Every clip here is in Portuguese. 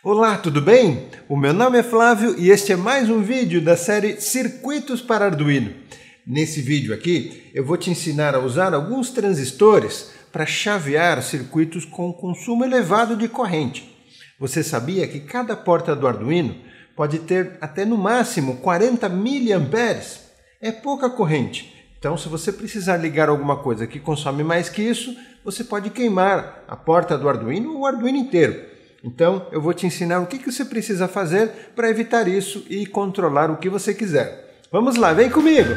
Olá, tudo bem? O meu nome é Flávio e este é mais um vídeo da série Circuitos para Arduino. Nesse vídeo aqui, eu vou te ensinar a usar alguns transistores para chavear circuitos com consumo elevado de corrente. Você sabia que cada porta do Arduino pode ter até no máximo 40 mA? É pouca corrente. Então, se você precisar ligar alguma coisa que consome mais que isso, você pode queimar a porta do Arduino ou o Arduino inteiro. Então, eu vou te ensinar o que você precisa fazer para evitar isso e controlar o que você quiser. Vamos lá, vem comigo!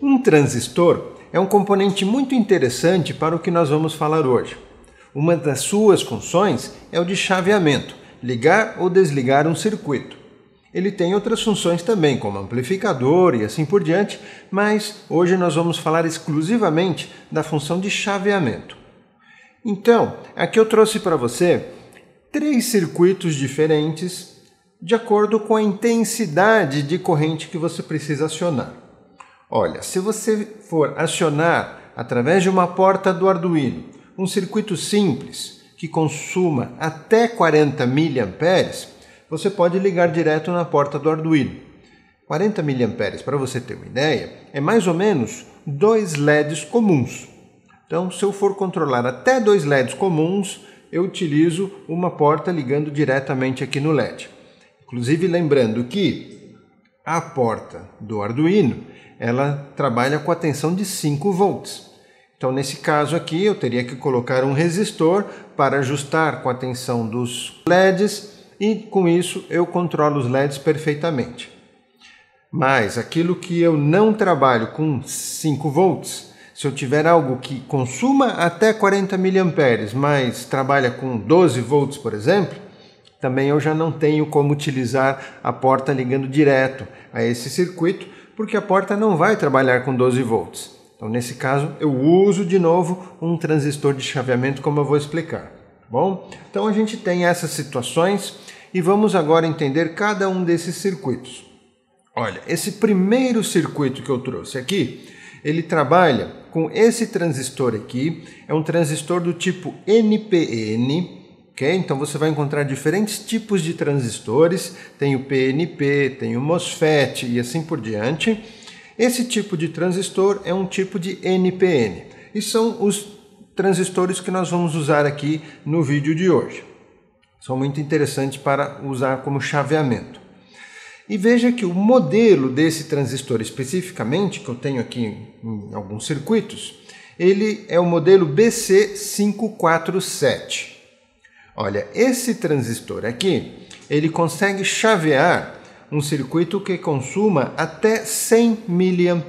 Um transistor é um componente muito interessante para o que nós vamos falar hoje. Uma das suas funções é o de chaveamento, ligar ou desligar um circuito. Ele tem outras funções também, como amplificador e assim por diante, mas hoje nós vamos falar exclusivamente da função de chaveamento. Então, aqui eu trouxe para você 3 circuitos diferentes de acordo com a intensidade de corrente que você precisa acionar. Olha, se você for acionar através de uma porta do Arduino um circuito simples que consuma até 40 mA, você pode ligar direto na porta do Arduino. 40 mA, para você ter uma ideia, é mais ou menos 2 LEDs comuns. Então, se eu for controlar até 2 LEDs comuns, eu utilizo uma porta ligando diretamente aqui no LED. Inclusive, lembrando que a porta do Arduino, ela trabalha com a tensão de 5 volts. Então, nesse caso aqui, eu teria que colocar um resistor para ajustar com a tensão dos LEDs, e com isso eu controlo os LEDs perfeitamente. Mas aquilo que eu não trabalho com 5 volts, se eu tiver algo que consuma até 40 mA, mas trabalha com 12 volts, por exemplo, também eu já não tenho como utilizar a porta ligando direto a esse circuito, porque a porta não vai trabalhar com 12 volts. Então, nesse caso, eu uso de novo um transistor de chaveamento, como eu vou explicar. Bom, então a gente tem essas situações e vamos agora entender cada um desses circuitos. Olha, esse primeiro circuito que eu trouxe aqui, ele trabalha com esse transistor aqui, é um transistor do tipo NPN, ok? Então você vai encontrar diferentes tipos de transistores, tem o PNP, tem o MOSFET e assim por diante. Esse tipo de transistor é um tipo de NPN e são os transistores que nós vamos usar aqui no vídeo de hoje. São muito interessantes para usar como chaveamento. E veja que o modelo desse transistor especificamente, que eu tenho aqui em alguns circuitos, ele é o modelo BC547. Olha, esse transistor aqui, ele consegue chavear um circuito que consuma até 100 mA.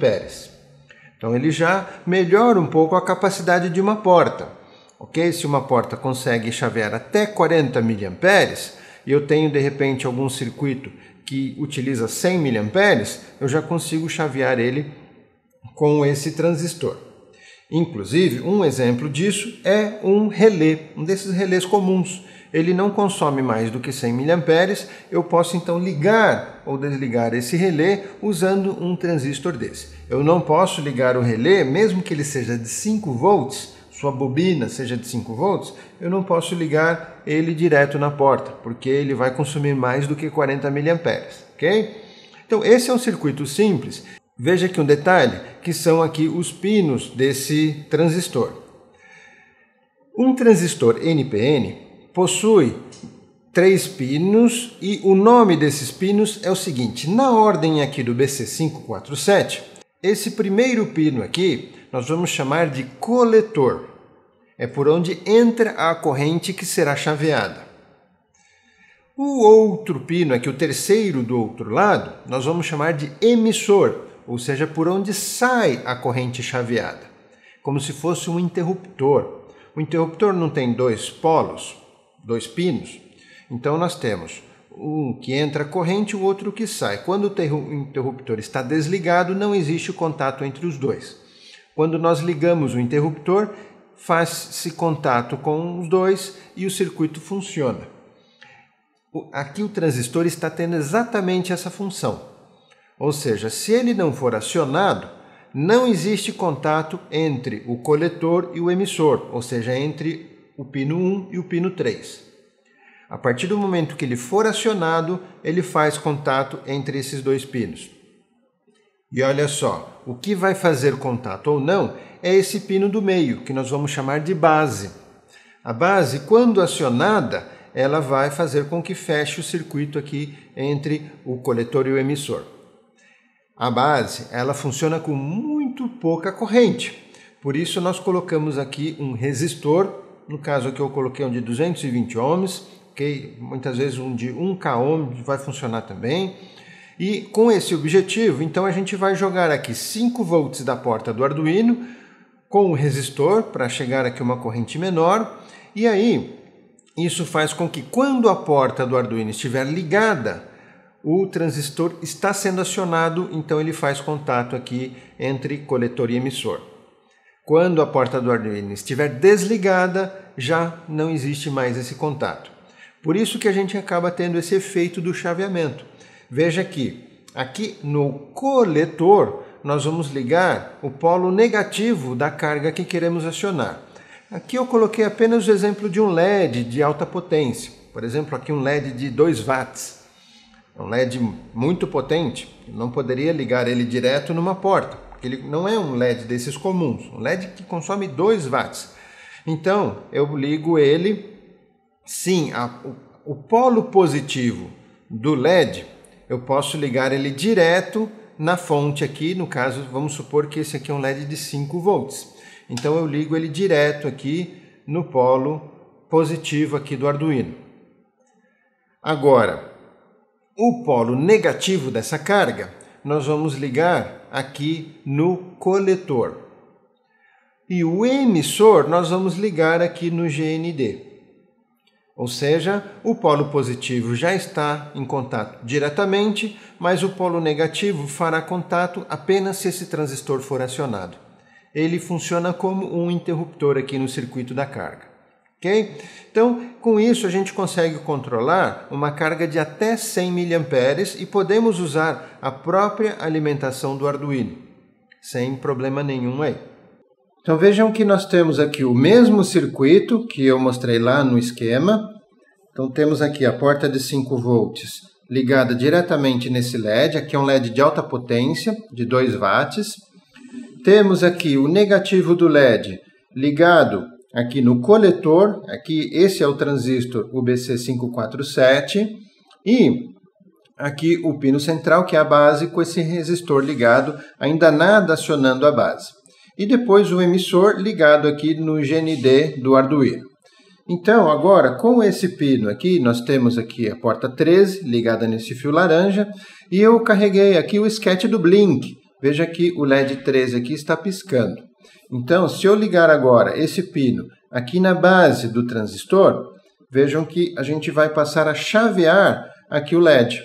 Então, ele já melhora um pouco a capacidade de uma porta. Ok? Se uma porta consegue chavear até 40 mA e eu tenho, de repente, algum circuito que utiliza 100 mA, eu já consigo chavear ele com esse transistor. Inclusive, um exemplo disso é um relé, um desses relés comuns. Ele não consome mais do que 100 mA, eu posso então ligar ou desligar esse relé usando um transistor desse. Eu não posso ligar o relé, mesmo que ele seja de 5 volts, sua bobina seja de 5 volts, eu não posso ligar ele direto na porta, porque ele vai consumir mais do que 40 mA, ok? Então esse é um circuito simples. Veja aqui um detalhe, que são aqui os pinos desse transistor. Um transistor NPN possui 3 pinos e o nome desses pinos é o seguinte: na ordem aqui do BC547, esse primeiro pino aqui nós vamos chamar de coletor. É por onde entra a corrente que será chaveada. O outro pino, aqui o terceiro do outro lado, nós vamos chamar de emissor, ou seja, por onde sai a corrente chaveada, como se fosse um interruptor. O interruptor não tem 2 polos, 2 pinos, então nós temos um que entra a corrente e o outro que sai. Quando o interruptor está desligado, não existe o contato entre os dois. Quando nós ligamos o interruptor, faz-se contato com os dois e o circuito funciona. aqui o transistor está tendo exatamente essa função. Ou seja, se ele não for acionado, não existe contato entre o coletor e o emissor, ou seja, entre o pino 1 e o pino 3. A partir do momento que ele for acionado, ele faz contato entre esses dois pinos. E olha só, o que vai fazer contato ou não é esse pino do meio, que nós vamos chamar de base. A base, quando acionada, ela vai fazer com que feche o circuito aqui entre o coletor e o emissor. A base, ela funciona com muito pouca corrente. Por isso nós colocamos aqui um resistor, no caso aqui eu coloquei um de 220 ohms, okay? Muitas vezes um de 1 kΩ vai funcionar também. E com esse objetivo, então a gente vai jogar aqui 5 volts da porta do Arduino com o resistor para chegar aqui uma corrente menor. E aí, isso faz com que quando a porta do Arduino estiver ligada, o transistor está sendo acionado, então ele faz contato aqui entre coletor e emissor. Quando a porta do Arduino estiver desligada, já não existe mais esse contato. Por isso que a gente acaba tendo esse efeito do chaveamento. Veja que aqui no coletor nós vamos ligar o polo negativo da carga que queremos acionar. Aqui eu coloquei apenas o exemplo de um LED de alta potência. Por exemplo, aqui um LED de 2 watts. É um LED muito potente, não poderia ligar ele direto numa porta, porque ele não é um LED desses comuns, um LED que consome 2 watts. Então, eu ligo ele, sim, o polo positivo do LED, eu posso ligar ele direto na fonte aqui, no caso, vamos supor que esse aqui é um LED de 5 volts. Então, eu ligo ele direto aqui no polo positivo aqui do Arduino. Agora, o polo negativo dessa carga, nós vamos ligar aqui no coletor. E o emissor, nós vamos ligar aqui no GND. Ou seja, o polo positivo já está em contato diretamente, mas o polo negativo fará contato apenas se esse transistor for acionado. Ele funciona como um interruptor aqui no circuito da carga. Okay? Então, com isso a gente consegue controlar uma carga de até 100 mA e podemos usar a própria alimentação do Arduino, sem problema nenhum aí. Então vejam que nós temos aqui o mesmo circuito que eu mostrei lá no esquema. Então temos aqui a porta de 5 volts ligada diretamente nesse LED, aqui é um LED de alta potência, de 2 watts. Temos aqui o negativo do LED ligado aqui no coletor, aqui esse é o transistor UBC547, e aqui o pino central, que é a base, com esse resistor ligado, ainda nada acionando a base. E depois o emissor ligado aqui no GND do Arduino. Então, agora, com esse pino aqui, nós temos aqui a porta 13 ligada nesse fio laranja, e eu carreguei aqui o sketch do Blink. Veja que o LED 13 aqui está piscando. Então, se eu ligar agora esse pino aqui na base do transistor, vejam que a gente vai passar a chavear aqui o LED.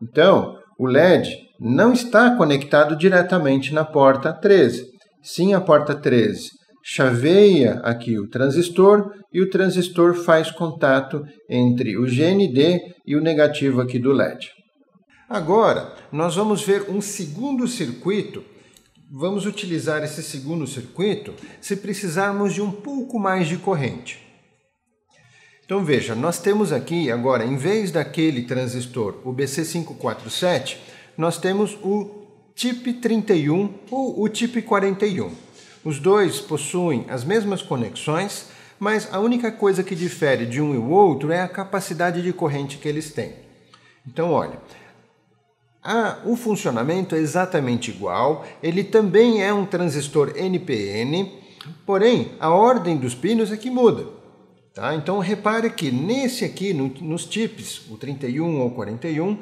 Então, o LED não está conectado diretamente na porta 13. Sim, a porta 13 chaveia aqui o transistor e o transistor faz contato entre o GND e o negativo aqui do LED. Agora, nós vamos ver um segundo circuito. Vamos utilizar esse segundo circuito se precisarmos de um pouco mais de corrente. Então veja, nós temos aqui agora, em vez daquele transistor, o BC547, nós temos o TIP 31 ou o TIP 41. Os dois possuem as mesmas conexões, mas a única coisa que difere de um e o outro é a capacidade de corrente que eles têm. Então olha, o funcionamento é exatamente igual, ele também é um transistor NPN, porém a ordem dos pinos é que muda. Tá? Então repare que nesse aqui, nos TIPs, o 31 ou 41,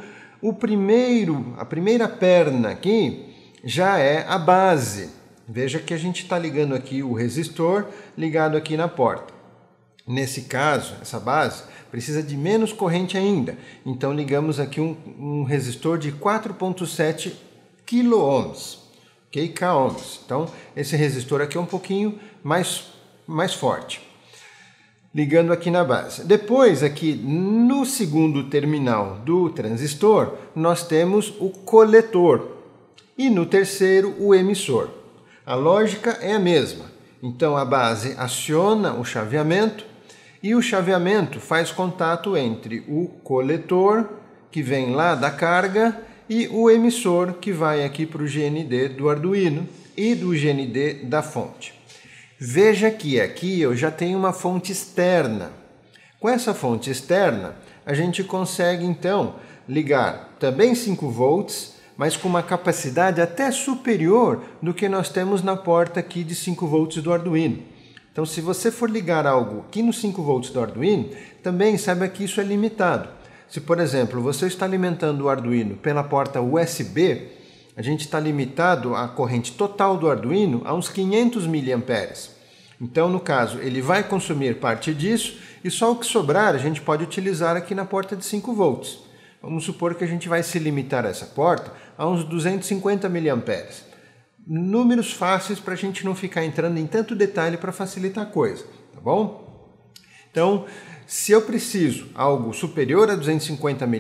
a primeira perna aqui já é a base. Veja que a gente está ligando aqui o resistor ligado aqui na porta. Nesse caso, essa base precisa de menos corrente ainda. Então ligamos aqui um resistor de 4,7 kΩ, okay? K-ohms. Então esse resistor aqui é um pouquinho mais forte. ligando aqui na base. Depois, aqui no segundo terminal do transistor, nós temos o coletor e no terceiro o emissor. A lógica é a mesma. Então a base aciona o chaveamento e o chaveamento faz contato entre o coletor, que vem lá da carga, e o emissor, que vai aqui para o GND do Arduino e do GND da fonte. Veja que aqui eu já tenho uma fonte externa. Com essa fonte externa, a gente consegue então ligar também 5 volts, mas com uma capacidade até superior do que nós temos na porta aqui de 5 volts do Arduino. Então, se você for ligar algo aqui nos 5 volts do Arduino, também saiba que isso é limitado. Se, por exemplo, você está alimentando o Arduino pela porta USB, a gente está limitado a corrente total do Arduino a uns 500 mA. Então, no caso, ele vai consumir parte disso e só o que sobrar a gente pode utilizar aqui na porta de 5 volts. Vamos supor que a gente vai se limitar a essa porta a uns 250 mA. Números fáceis para a gente não ficar entrando em tanto detalhe para facilitar a coisa, tá bom? Então, se eu preciso algo superior a 250 mA,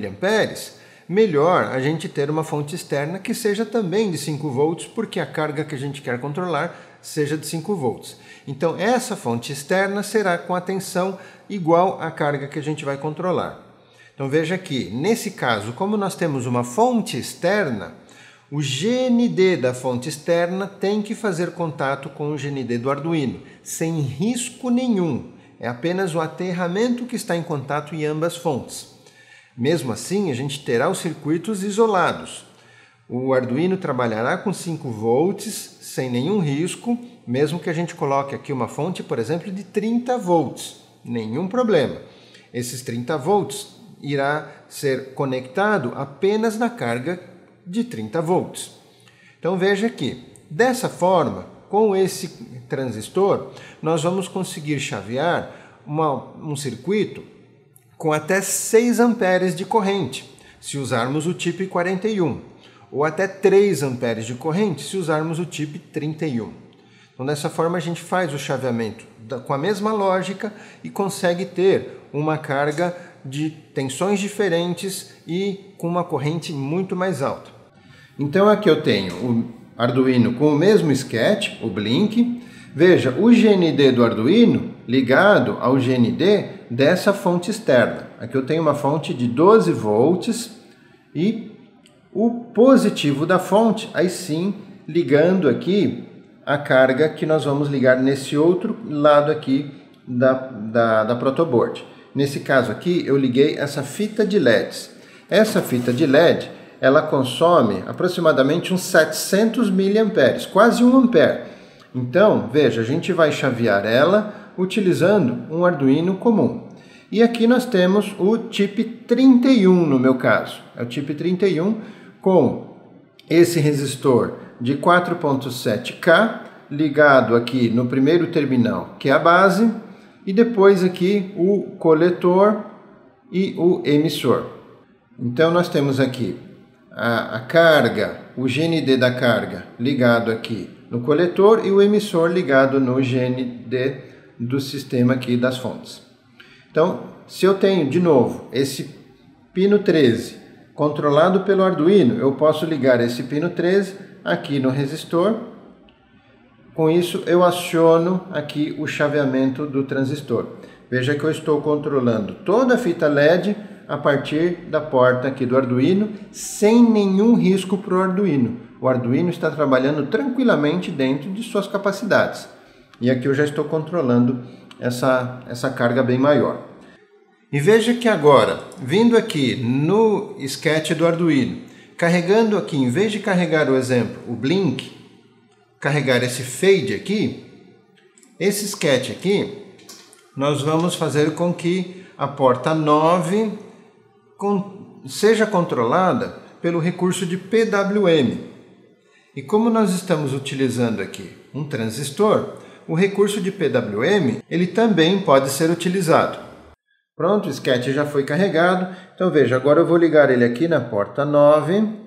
melhor a gente ter uma fonte externa que seja também de 5 volts, porque a carga que a gente quer controlar seja de 5 volts. Então, essa fonte externa será com a tensão igual à carga que a gente vai controlar. Então, veja aqui, nesse caso, como nós temos uma fonte externa, o GND da fonte externa tem que fazer contato com o GND do Arduino, sem risco nenhum. É apenas o aterramento que está em contato em ambas fontes. Mesmo assim, a gente terá os circuitos isolados. O Arduino trabalhará com 5 volts, sem nenhum risco, mesmo que a gente coloque aqui uma fonte, por exemplo, de 30 volts. Nenhum problema. Esses 30 volts irá ser conectado apenas na carga de 30 volts. Então veja aqui, dessa forma, com esse transistor, nós vamos conseguir chavear um circuito com até 6 amperes de corrente, se usarmos o TIP 41, ou até 3 amperes de corrente, se usarmos o TIP 31. Então, dessa forma, a gente faz o chaveamento com a mesma lógica e consegue ter uma carga de tensões diferentes e com uma corrente muito mais alta. Então, aqui eu tenho o Arduino com o mesmo sketch, o Blink. Veja, o GND do Arduino ligado ao GND dessa fonte externa. Aqui eu tenho uma fonte de 12 volts e o positivo da fonte, aí sim, ligando aqui a carga que nós vamos ligar nesse outro lado aqui da protoboard. Nesse caso aqui, eu liguei essa fita de LEDs. Essa fita de LED, ela consome aproximadamente uns 700 mA, quase 1 ampere. Então, veja, a gente vai chavear ela utilizando um Arduino comum. E aqui nós temos o TIP 31 no meu caso. É o TIP 31 com esse resistor de 4.7K ligado aqui no primeiro terminal, que é a base, e depois aqui o coletor e o emissor. Então nós temos aqui a carga, o GND da carga ligado aqui no coletor e o emissor ligado no GND do sistema aqui das fontes. Então, se eu tenho de novo esse pino 13 controlado pelo Arduino, eu posso ligar esse pino 13 aqui no resistor. Com isso, eu aciono aqui o chaveamento do transistor. Veja que eu estou controlando toda a fita LED a partir da porta aqui do Arduino, sem nenhum risco para o Arduino. O Arduino está trabalhando tranquilamente dentro de suas capacidades. E aqui eu já estou controlando essa carga bem maior. E veja que agora, vindo aqui no sketch do Arduino, carregando aqui, em vez de carregar o exemplo, o Blink, carregar esse fade aqui, esse sketch aqui, nós vamos fazer com que a porta 9 seja controlada pelo recurso de PWM. E como nós estamos utilizando aqui um transistor, o recurso de PWM ele também pode ser utilizado. Pronto, o sketch já foi carregado. Então veja, agora eu vou ligar ele aqui na porta 9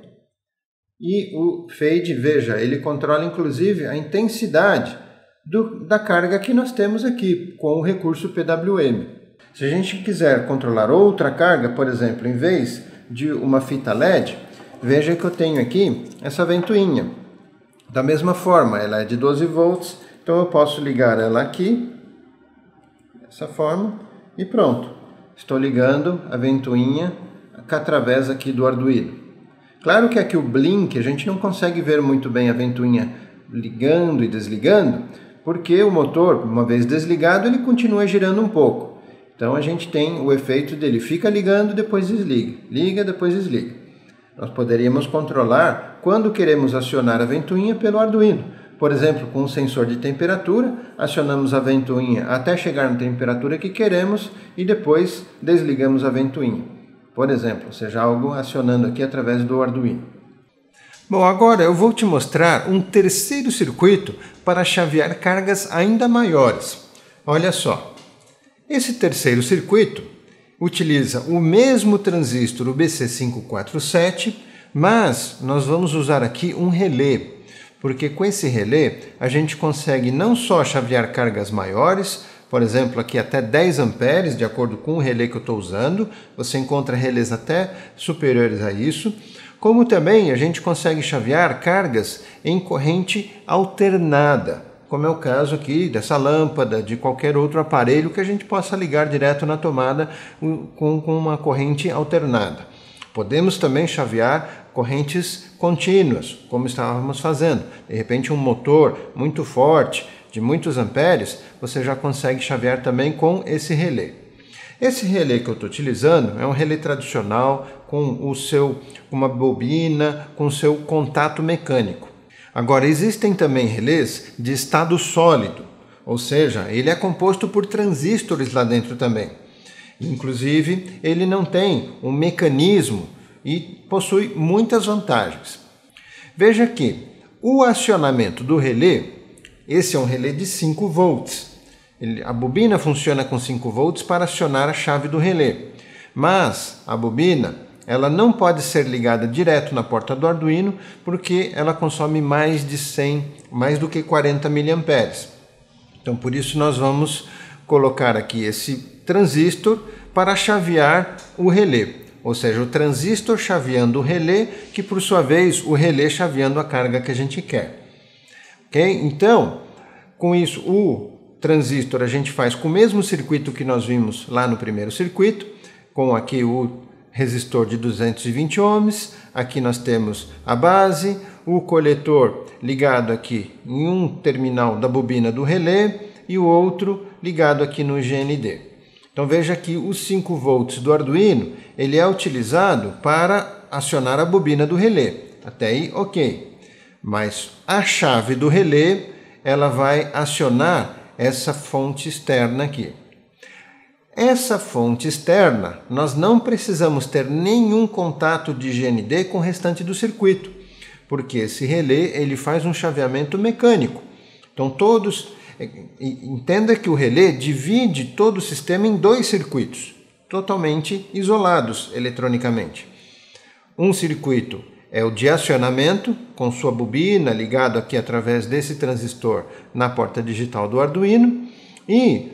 e o fade, veja, ele controla inclusive a intensidade da carga que nós temos aqui com o recurso PWM. Se a gente quiser controlar outra carga, por exemplo, em vez de uma fita LED, veja que eu tenho aqui essa ventoinha. Da mesma forma, ela é de 12 volts, então eu posso ligar ela aqui, dessa forma, e pronto. Estou ligando a ventoinha através aqui do Arduino. Claro que aqui o blink, a gente não consegue ver muito bem a ventoinha ligando e desligando, porque o motor, uma vez desligado, ele continua girando um pouco. Então a gente tem o efeito dele fica ligando, depois desliga, liga, depois desliga. Nós poderíamos controlar quando queremos acionar a ventoinha pelo Arduino. Por exemplo, com um sensor de temperatura, acionamos a ventoinha até chegar na temperatura que queremos e depois desligamos a ventoinha. Por exemplo, seja algo acionando aqui através do Arduino. Bom, agora eu vou te mostrar um terceiro circuito para chavear cargas ainda maiores. Olha só, esse terceiro circuito utiliza o mesmo transistor, o BC547, mas nós vamos usar aqui um relé, porque com esse relé a gente consegue não só chavear cargas maiores, por exemplo, aqui até 10 amperes, de acordo com o relé que eu estou usando, você encontra relés até superiores a isso, como também a gente consegue chavear cargas em corrente alternada, como é o caso aqui dessa lâmpada, de qualquer outro aparelho que a gente possa ligar direto na tomada com uma corrente alternada. Podemos também chavear correntes contínuas, como estávamos fazendo. De repente um motor muito forte, de muitos amperes, você já consegue chavear também com esse relé. Esse relé que eu estou utilizando é um relé tradicional com uma bobina, com o seu contato mecânico. Agora, existem também relés de estado sólido, ou seja, ele é composto por transistores lá dentro também. Inclusive, ele não tem um mecanismo e possui muitas vantagens. Veja que o acionamento do relé, esse é um relé de 5 volts. A bobina funciona com 5 volts para acionar a chave do relé, mas a bobina ela não pode ser ligada direto na porta do Arduino porque ela consome mais do que 40 mA. Então, por isso nós vamos colocar aqui esse transistor para chavear o relé, ou seja, o transistor chaveando o relé, que por sua vez o relé chaveando a carga que a gente quer. Ok? Então, com isso, o transistor a gente faz com o mesmo circuito que nós vimos lá no primeiro circuito, com aqui o resistor de 220 ohms, aqui nós temos a base, o coletor ligado aqui em um terminal da bobina do relé e o outro ligado aqui no GND. Então veja que os 5 volts do Arduino, ele é utilizado para acionar a bobina do relé. Até aí, ok. Mas a chave do relé, ela vai acionar essa fonte externa aqui. Essa fonte externa, nós não precisamos ter nenhum contato de GND com o restante do circuito, porque esse relé ele faz um chaveamento mecânico. Então entenda que o relé divide todo o sistema em 2 circuitos, totalmente isolados eletronicamente. Um circuito é o de acionamento, com sua bobina ligado aqui através desse transistor na porta digital do Arduino, e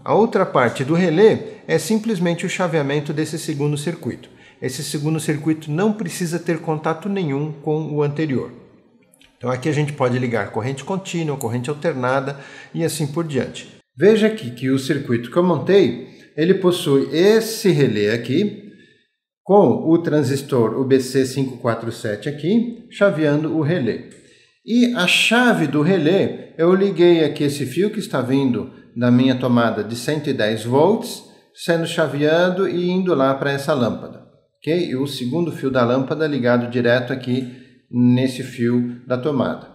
a outra parte do relé é simplesmente o chaveamento desse segundo circuito. Esse segundo circuito não precisa ter contato nenhum com o anterior. Então aqui a gente pode ligar corrente contínua, corrente alternada e assim por diante. Veja aqui que o circuito que eu montei, ele possui esse relé aqui, com o transistor, o BC547 aqui, chaveando o relé. E a chave do relé, eu liguei aqui esse fio que está vindo da minha tomada de 110 volts, sendo chaveado e indo lá para essa lâmpada. Okay? E o segundo fio da lâmpada ligado direto aqui nesse fio da tomada.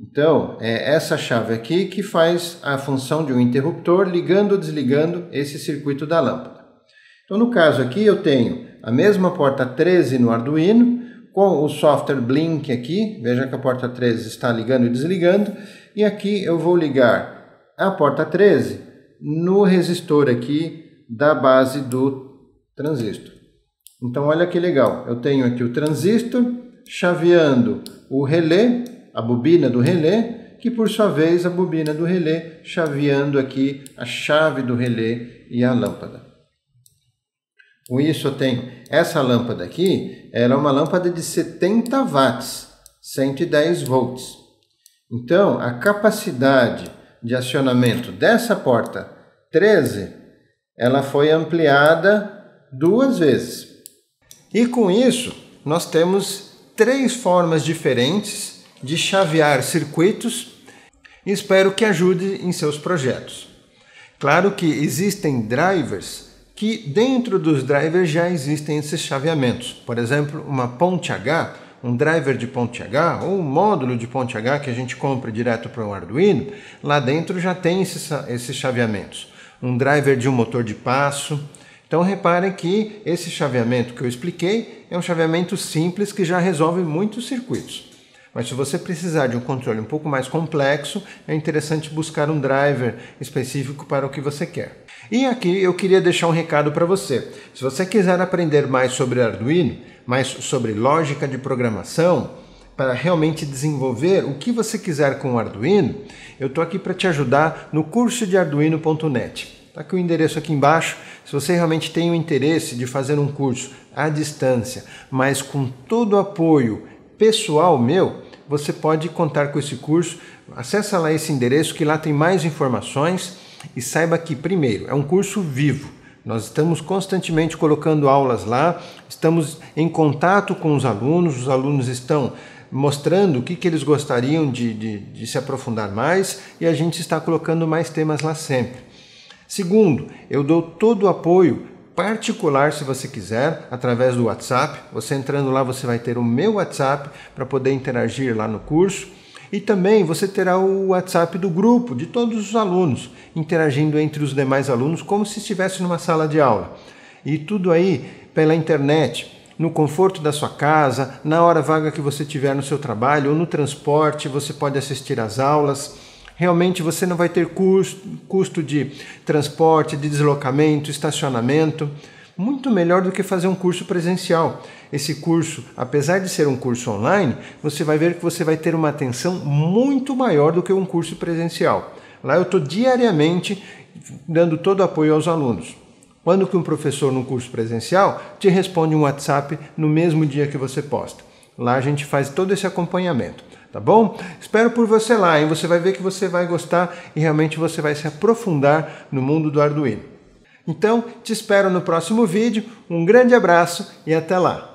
Então, é essa chave aqui que faz a função de um interruptor ligando ou desligando esse circuito da lâmpada. Então, no caso aqui, eu tenho a mesma porta 13 no Arduino, com o software Blink aqui. Veja que a porta 13 está ligando e desligando. E aqui eu vou ligar a porta 13 no resistor aqui da base do transistor. Então olha que legal, eu tenho aqui o transistor chaveando o relé, a bobina do relé, que por sua vez a bobina do relé, chaveando aqui a chave do relé e a lâmpada. Com isso eu tenho essa lâmpada aqui, ela é uma lâmpada de 70 watts, 110 volts. Então a capacidade de acionamento dessa porta 13, ela foi ampliada 2 vezes. E com isso nós temos 3 formas diferentes de chavear circuitos e espero que ajude em seus projetos. Claro que existem drivers que dentro dos drivers já existem esses chaveamentos. Por exemplo, uma ponte H, um driver de ponte H ou um módulo de ponte H que a gente compra direto para o Arduino, lá dentro já tem esses chaveamentos. Um driver de um motor de passo. Então reparem que esse chaveamento que eu expliquei é um chaveamento simples que já resolve muitos circuitos. Mas se você precisar de um controle um pouco mais complexo, é interessante buscar um driver específico para o que você quer. E aqui eu queria deixar um recado para você. Se você quiser aprender mais sobre Arduino, mais sobre lógica de programação, para realmente desenvolver o que você quiser com o Arduino, eu estou aqui para te ajudar no curso de Arduino.net. Está aqui o endereço aqui embaixo. Se você realmente tem o interesse de fazer um curso à distância, mas com todo o apoio pessoal meu, você pode contar com esse curso. Acesse lá esse endereço que lá tem mais informações e saiba que, primeiro, é um curso vivo. Nós estamos constantemente colocando aulas lá, estamos em contato com os alunos estão mostrando o que eles gostariam de se aprofundar mais e a gente está colocando mais temas lá sempre. Segundo, eu dou todo o apoio particular, se você quiser, através do WhatsApp. Você entrando lá, você vai ter o meu WhatsApp para poder interagir lá no curso. E também você terá o WhatsApp do grupo, de todos os alunos, interagindo entre os demais alunos como se estivesse numa sala de aula. E tudo aí pela internet, no conforto da sua casa, na hora vaga que você tiver no seu trabalho ou no transporte, você pode assistir às aulas. Realmente você não vai ter custo de transporte, de deslocamento, estacionamento. Muito melhor do que fazer um curso presencial. Esse curso, apesar de ser um curso online, você vai ver que você vai ter uma atenção muito maior do que um curso presencial. Lá eu estou diariamente dando todo o apoio aos alunos. Quando que um professor num curso presencial te responde um WhatsApp no mesmo dia que você posta. Lá a gente faz todo esse acompanhamento. Tá bom? Espero por você lá, hein? Você vai ver que você vai gostar e realmente você vai se aprofundar no mundo do Arduino. Então, te espero no próximo vídeo. Um grande abraço e até lá!